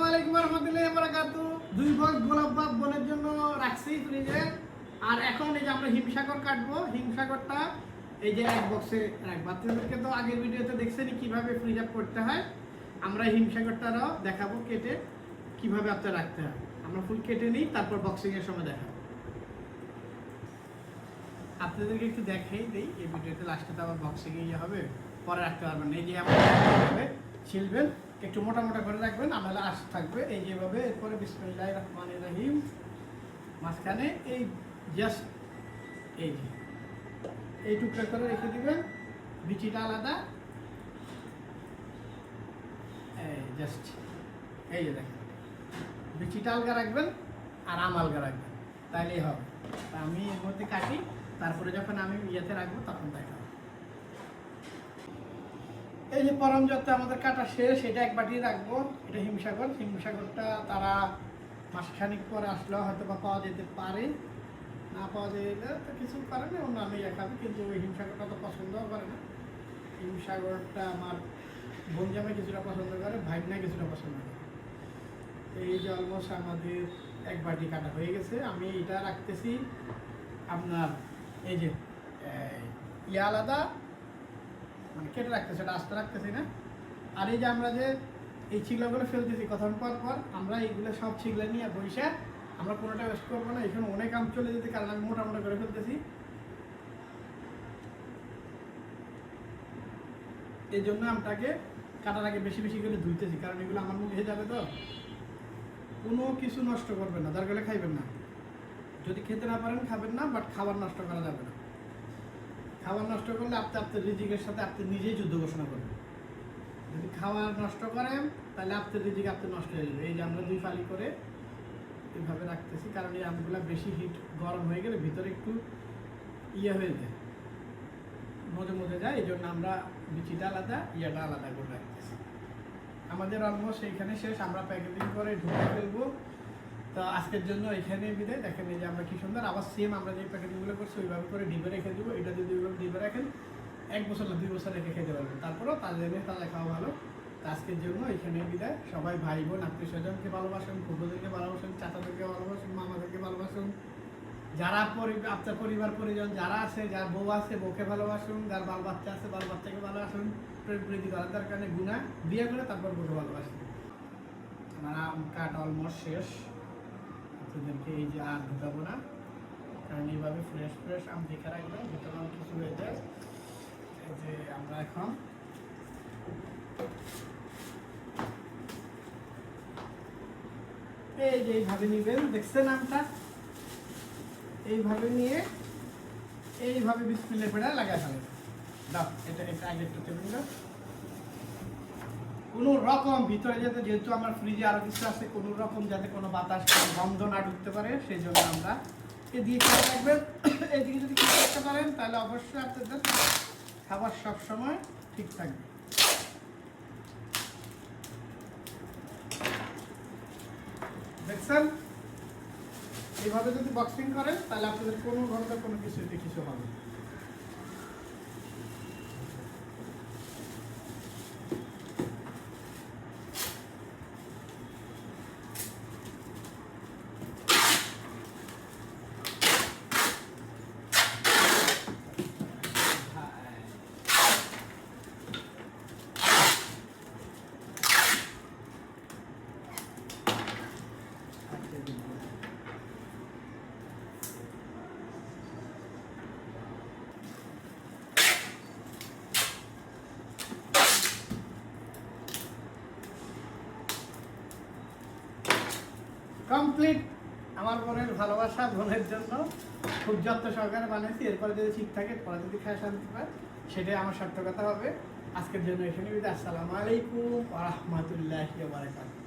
আলাইকুম রহমতুল্লাহি ওয়া বারাকাতুহু। 2 বক্স গোলাপ বাগ বোনের জন্য রাখছি ফ্রিজে। আর এখন এই যে আমরা হিমসাগর কাটবো। হিমসাগরটা এই যে এক বক্সে রাখবো। আপনাদেরকে তো আগের ভিডিওতে দেখছেনই কিভাবে ফ্রিজ আপ করতে হয়। আমরা হিমসাগরটারও দেখাবো কেটে কিভাবে আপনার রাখতে হয়। আমরা ফুল কেটে নিই, তারপর বক্সিং এর সময় দেখাবো। আপনাদেরকে একটু দেখাই দেই এই ভিডিওতে, লাস্টে তো আবার বক্সিং ইয়ে হবে, পরে রাখতে পারবেন। এই যে আমরা ছিলবেন, একটু মোটা মোটা করে রাখবেন, আমাদের আশ থাকবে এই যেভাবে। এরপরে বিসমিল্লাহির রহমানির রহিম মাঝখানে এই জাস্ট এই যে এই টুকরা করে রেখে দিবেন, বিচিটা আলাদা। এই জাস্ট এই যে দেখেন, বিচিটা আলগা রাখবেন আর আম আলগা রাখবেন, তাইলেই হবে। আমি এর মধ্যে কাটি, তারপরে যখন আমি ইয়েতে রাখবো তখন দেখাবো। এই যে পরম যত আমাদের কাটা শেষ, এটা এক বাটি রাখবো। এটা হিমসাগর। হিমসাগরটা তারা মাসখানিক পরে আসলেও হয়তো বা পাওয়া যেতে পারে, না পাওয়া যায় তো কিছু কারণে অন্য আমি খাবো, কিন্তু ওই হিমসাগরটা তো পছন্দও করে না। হিমসাগরটা আমার বোন জামাই কিছুটা পছন্দ করে, ভাইনা কিছুটা পছন্দ করে। এই যে অলমোস্ট আমাদের এক বাটি কাটা হয়ে গেছে। আমি এটা রাখতেছি আপনার এই যে ইয়া আলাদা, মানে কেটে রাখতেছি, এটা আস্তে রাখতেছি না। আর এই যে আমরা যে এই ছিগলাগুলো ফেলতেছি কখন পর পর, আমরা এইগুলো সব ছিগলা নিয়ে বসে আমরা কোনোটা ওয়েস্ট করবো না। এখানে অনেক আম চলে যেতে, কারণ আমি মোটা মোটা করে ফেলতেছি। এই জন্য আমটাকে কাটার আগে বেশি বেশি করে ধুইতেছি, কারণ এগুলো আমার মুখে যাবে তো। কোনো কিছু নষ্ট করবেন না, দরকার হলে খাইবেন না। যদি খেতে না পারেন খাবেন না, বাট খাবার নষ্ট করা যাবে না। খাবার নষ্ট করলে আপনি আপনার রিজিকের সাথে আপনি নিজেই যুদ্ধ ঘোষণা করবেন। যদি খাবার নষ্ট করেন তাহলে আপনার রিজিক আপনি নষ্ট হয়ে যাবে। এই যে আমরা 2 ফালি করে এইভাবে রাখতেছি, কারণ এই আমগুলা বেশি হিট গরম হয়ে গেলে ভিতরে একটু ইয়ে হয়ে যায়, মজে মজে যায়। এই জন্য আমরা বিচিটা আলাদা, ইয়াটা আলাদা করে রাখতেছি। আমাদের অলমোস্ট এইখানে শেষ, আমরা প্যাকেজিং করে ঢুকে ফেলবো। তো আজকের জন্য এখানে বিদায়। দেখেন এই যে আমরা কি সুন্দর, আবার সেম আমরা যে প্যাকেজিংগুলো করছি ওইভাবে করে ডিবে রেখে দেবো। এটা যদি ওইভাবে ডিবে রাখেন 1 বছর না 2 বছর রেখে খেতে পারবেন, তারপরেও তাদের তাহলে খাওয়া ভালো। তো আজকের জন্য এখানে বিদায়। সবাই ভাই বোন আত্মীয় স্বজনকে ভালোবাসুন, ফুটোদেরকে ভালোবাসুন, চাচাদেরকে ভালোবাসুন, মামাদেরকে ভালোবাসুন। যারা আপনার পরিবার পরিজন যারা আছে, যার বউ আছে বউকে ভালোবাসুন, যার বাল বাচ্চা আছে বাল বাচ্চাকে ভালোবাসুন। প্রেম প্রীতি করার দরকার নেই, গুণা বিয়ে করে তারপর বউকে ভালোবাসুন। আমার আম কাট অলমোস্ট শেষ। আপনাদেরকে এই যে আর ঢুকাবো না, কারণ এইভাবে ফ্রেশ ফ্রেশ আম দেখে রাখবেন, ভিতরে আম কিছু হয়ে যায়। এই যে আমরা এখন এই যে এইভাবে নিবেন, দেখছেন আমটা এইভাবে নিয়ে এইভাবে বিসমিল্লাহ পড়ে লাগাই ফেলেন। দাও এটা এটা আগে একটু টেবিল দাও। কোনো রকম ভিতরে যাতে, যেহেতু আমার ফ্রিজে আরো কিছু আছে, কোনো রকম যাতে কোনো বাতাস গন্ধ না ঢুকতে পারে, সেই জন্য আমরা এদিকে খেয়াল রাখবেন। এদিকে যদি খেয়াল রাখতে পারেন তাহলে অবশ্যই আপনাদের খাবার সবসময় ঠিক থাকবে। দেখছেন, এইভাবে যদি বক্সিং করেন তাহলে আপনাদের কোনো ঘন্টা কোনো কিছুতে কিছু হবে না। কমপ্লিট। আমার বোনের ভালোবাসা বোনের জন্য খুব যত্ন সহকারে বানিয়েছি। এরপরে যদি ঠিক থাকে, পরে যদি খায় শান্তি পায়, সেটাই আমার সার্থকতা হবে। আজকের জন্য এখানে বিদায়। আসসালামু আলাইকুম ওয়া রাহমাতুল্লাহি ওয়া বারাকাতুহু।